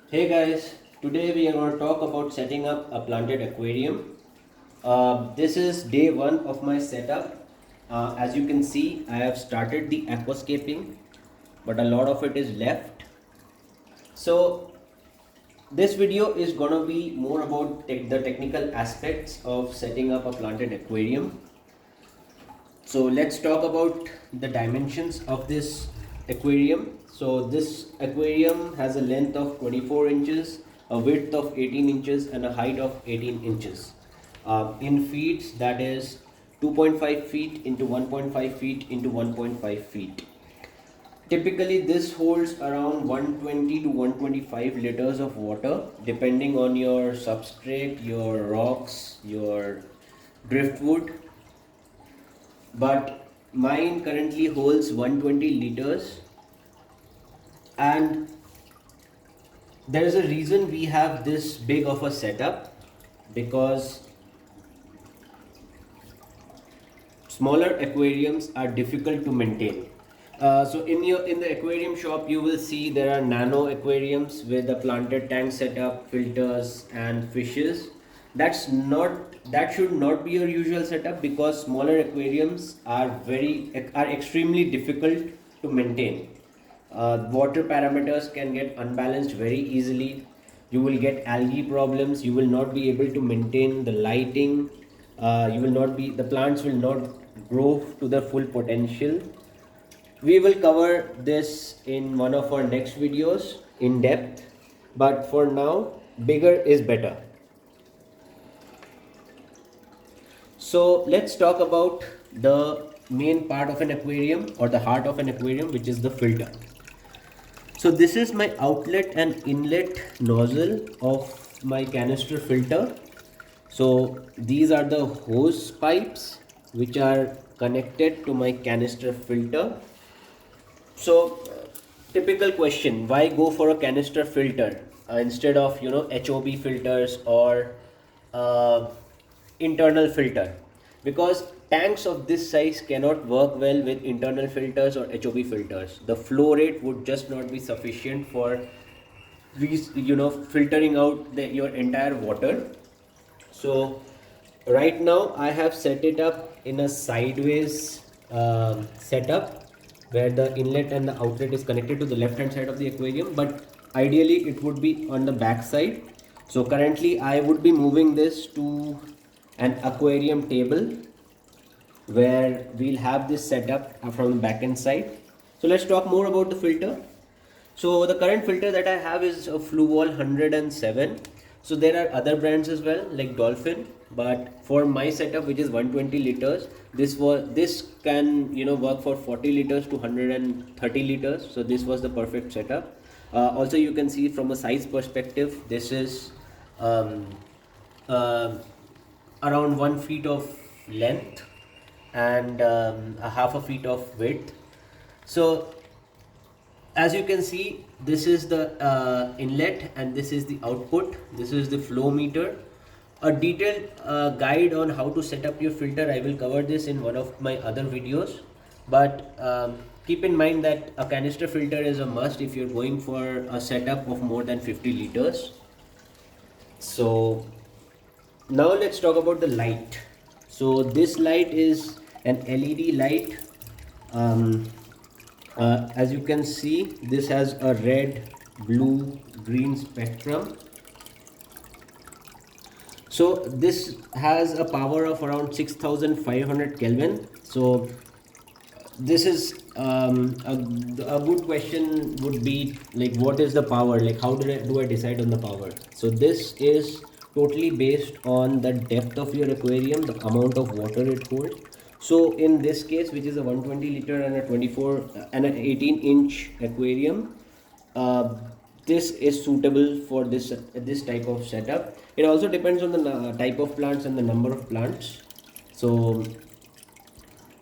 Hey guys, today we are going to talk about setting up a planted aquarium. This is day one of my setup. As you can see, I have started the aquascaping, but a lot of it is left. So this video is going to be more about the technical aspects of setting up a planted aquarium. So let's talk about the dimensions of this aquarium. So this aquarium has a length of 24 inches, a width of 18 inches and a height of 18 inches. In feet, that is 2.5 feet into 1.5 feet into 1.5 feet. Typically this holds around 120 to 125 liters of water depending on your substrate, your rocks, your driftwood, but mine currently holds 120 liters. And there is a reason we have this big of a setup, because smaller aquariums are difficult to maintain. So in the aquarium shop you will see there are nano aquariums with a planted tank setup, filters and fishes. That should not be your usual setup, because smaller aquariums are extremely difficult to maintain. Water parameters can get unbalanced very easily. You will get algae problems. You will not be able to maintain the lighting. You will not be The plants will not grow to their full potential. We will cover this in one of our next videos in depth, but for now, bigger is better. So let's talk about the main part of an aquarium, or the heart of an aquarium, which is the filter. So this is my outlet and inlet nozzle of my canister filter. So these are the hose pipes which are connected to my canister filter. So typical question, why go for a canister filter instead of HOB filters or uh, internal filter? Because tanks of this size cannot work well with internal filters or HOB filters. The flow rate would just not be sufficient for filtering out your entire water. So right now I have set it up in a sideways setup, where the inlet and the outlet is connected to the left hand side of the aquarium, but ideally it would be on the back side. So currently I would be moving this to an aquarium table, where we'll have this setup from the back end side. So let's talk more about the filter. So the current filter that I have is a Fluval 107. So there are other brands as well, like Dolphin, but for my setup, which is 120 liters, this can work for 40 liters to 130 liters. So this was the perfect setup. Also you can see from a size perspective, this is um, uh, around 1 feet of length and a half a feet of width. So as you can see, this is the inlet and this is the output. This is the flow meter. A detailed guide on how to set up your filter, I will cover this in one of my other videos, but keep in mind that a canister filter is a must if you're going for a setup of more than 50 liters. So now let's talk about the light. So this light is an LED light. As you can see, this has a red, blue, green spectrum. So this has a power of around 6500 Kelvin. So this is a good question would be like, what is the power? Like, how do I decide on the power? So this is totally based on the depth of your aquarium, the amount of water it holds. So in this case, which is a 120 liter and a 24 and an 18-inch aquarium, uh, this is suitable for this type of setup. It also depends on the type of plants and the number of plants. So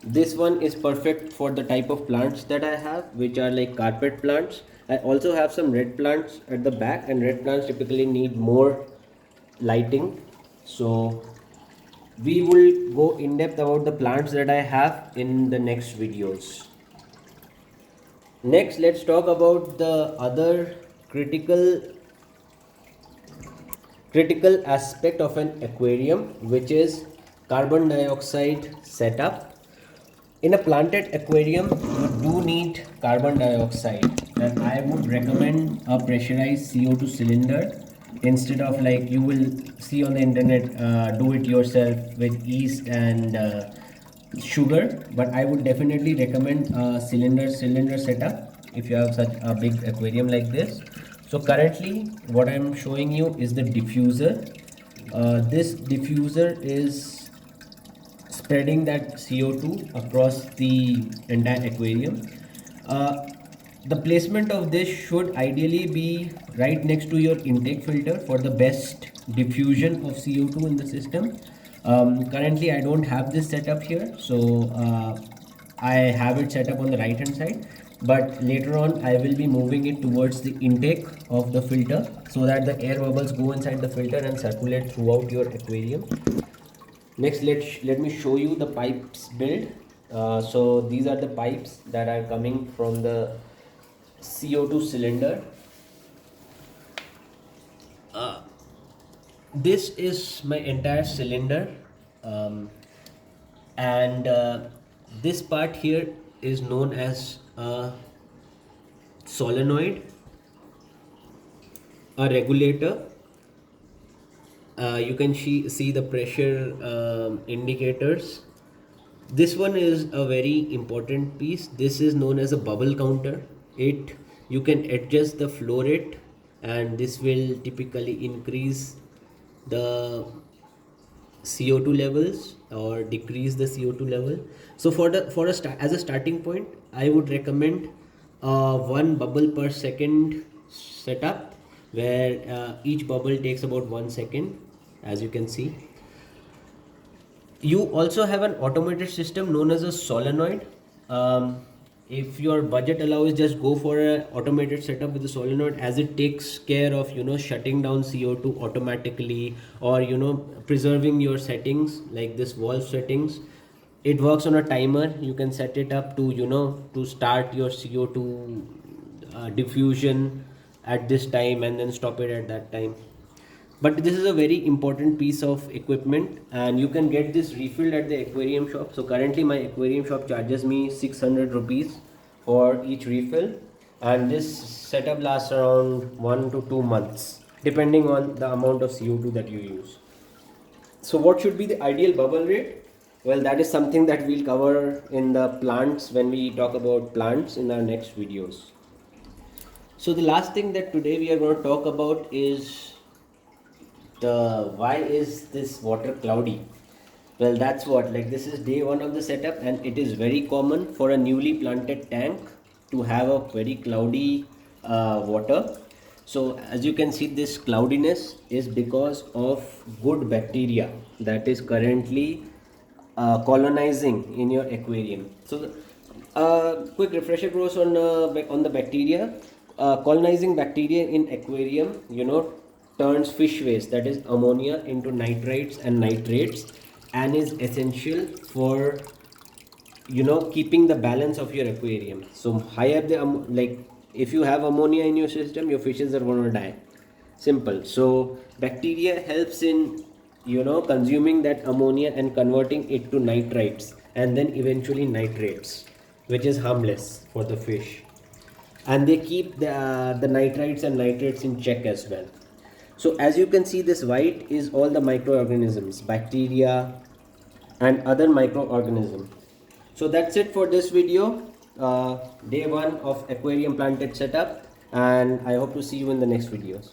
this one is perfect for the type of plants that I have, which are like carpet plants. I also have some red plants at the back, and red plants typically need more lighting. So we will go in depth about the plants that I have in the next videos. Next, let's talk about the other critical critical aspect of an aquarium, which is carbon dioxide setup. In a planted aquarium, you do need carbon dioxide, and I would recommend a pressurized CO2 cylinder instead of, like you will see on the internet, do it yourself with yeast and sugar. But I would definitely recommend a cylinder setup if you have such a big aquarium like this. So currently what I'm showing you is the diffuser. This diffuser is spreading that CO2 across the entire aquarium. Uh, the placement of this should ideally be right next to your intake filter for the best diffusion of CO2 in the system. Currently I don't have this setup here, so I have it set up on the right hand side, but later on I will be moving it towards the intake of the filter so that the air bubbles go inside the filter and circulate throughout your aquarium. Next, let me show you the pipes build. So these are the pipes that are coming from the CO2 cylinder. This is my entire cylinder, and this part here is known as a solenoid, a regulator. You can see the pressure indicators. This one is a very important piece. This is known as a bubble counter. You can adjust the flow rate, and this will typically increase the CO2 levels or decrease the CO2 level. So as a starting point, I would recommend 1 bubble per second setup, where each bubble takes about 1 second, as you can see. You also have an automated system known as a solenoid. If your budget allows, just go for an automated setup with the solenoid, as it takes care of shutting down CO2 automatically, or preserving your settings like this valve settings. It works on a timer. You can set it up to to start your CO2 diffusion at this time and then stop it at that time. But this is a very important piece of equipment, and you can get this refilled at the aquarium shop. So currently my aquarium shop charges me 600 rupees for each refill, and this setup lasts around 1 to 2 months depending on the amount of CO2 that you use. So what should be the ideal bubble rate? Well, that is something that we'll cover in the plants when we talk about plants in our next videos. So the last thing that today we are going to talk about is why is this water cloudy. Well, that's what, like, this is day one of the setup, and it is very common for a newly planted tank to have a very cloudy water. So as you can see, this cloudiness is because of good bacteria that is currently colonizing in your aquarium. So quick refresher course on the bacteria. Colonizing bacteria in aquarium turns fish waste, that is ammonia, into nitrites and nitrates, and is essential for keeping the balance of your aquarium. So higher the like, if you have ammonia in your system, your fishes are going to die. Simple. So bacteria helps in consuming that ammonia and converting it to nitrites, and then eventually nitrates, which is harmless for the fish, and they keep the nitrites and nitrates in check as well. So as you can see, this white is all the microorganisms, bacteria and other microorganisms. So that's it for this video, day one of aquarium planted setup, and I hope to see you in the next videos.